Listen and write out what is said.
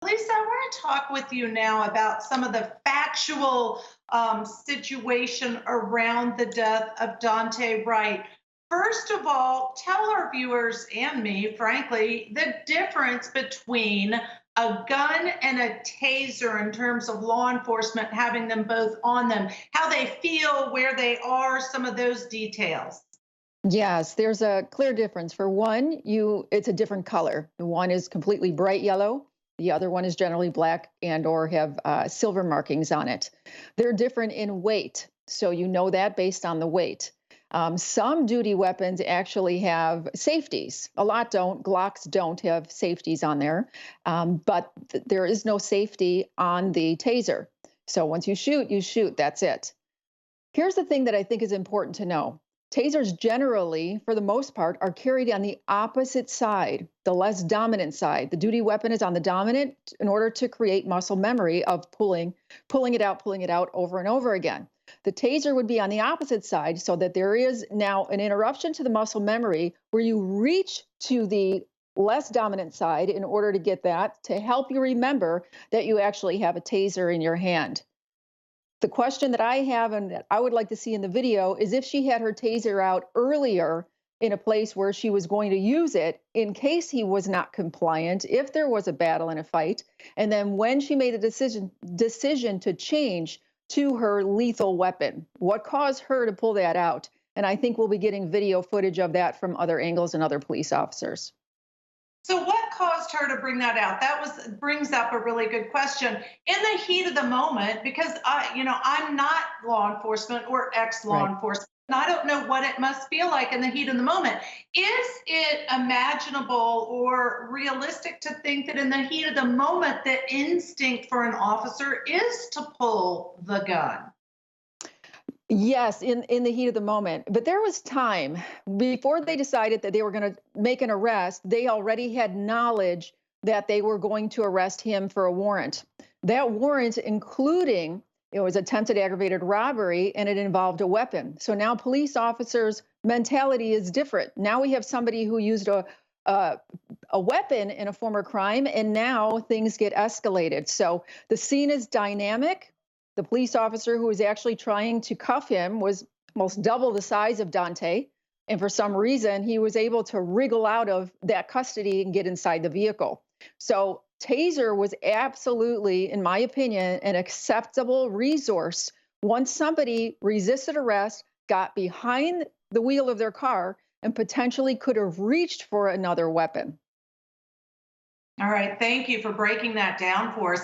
Lisa, I want to talk with you now about some of the factual situation around the death of Dante Wright. First of all, tell our viewers and me, frankly, the difference between a gun and a taser in terms of law enforcement having them both on them, how they feel, where they are, some of those details. Yes, there's a clear difference. For one, it's a different color. The one is completely bright yellow. The other one is generally black and or have silver markings on it. They're different in weight, so you know that based on the weight. Some duty weapons actually have safeties. A lot don't. Glocks don't have safeties on there, but there is no safety on the taser. So once you shoot, you shoot. That's it. Here's the thing that I think is important to know. Tasers generally, for the most part, are carried on the opposite side, the less dominant side. The duty weapon is on the dominant in order to create muscle memory of pulling it out over and over again. The taser would be on the opposite side so that there is now an interruption to the muscle memory where you reach to the less dominant side in order to get that to help you remember that you actually have a taser in your hand. The question that I have and that I would like to see in the video is if she had her taser out earlier in a place where she was going to use it in case he was not compliant, if there was a battle and a fight, and then when she made a decision to change to her lethal weapon, what caused her to pull that out? And I think we'll be getting video footage of that from other angles and other police officers. So what caused her to bring that out? That was brings up a really good question. In the heat of the moment, because I'm not law enforcement or ex-law Right. enforcement, and I don't know what it must feel like in the heat of the moment. Is it imaginable or realistic to think that in the heat of the moment, the instinct for an officer is to pull the gun? Yes, in the heat of the moment. But there was time before they decided that they were going to make an arrest. They already had knowledge that they were going to arrest him for a warrant. That warrant, including it was attempted aggravated robbery and it involved a weapon. So now police officers' mentality is different. Now we have somebody who used a, a weapon in a former crime, and now things get escalated. So the scene is dynamic. The police officer who was actually trying to cuff him was almost double the size of Dante. And for some reason, he was able to wriggle out of that custody and get inside the vehicle. So Taser was absolutely, in my opinion, an acceptable resource once somebody resisted arrest, got behind the wheel of their car, and potentially could have reached for another weapon. All right, thank you for breaking that down for us.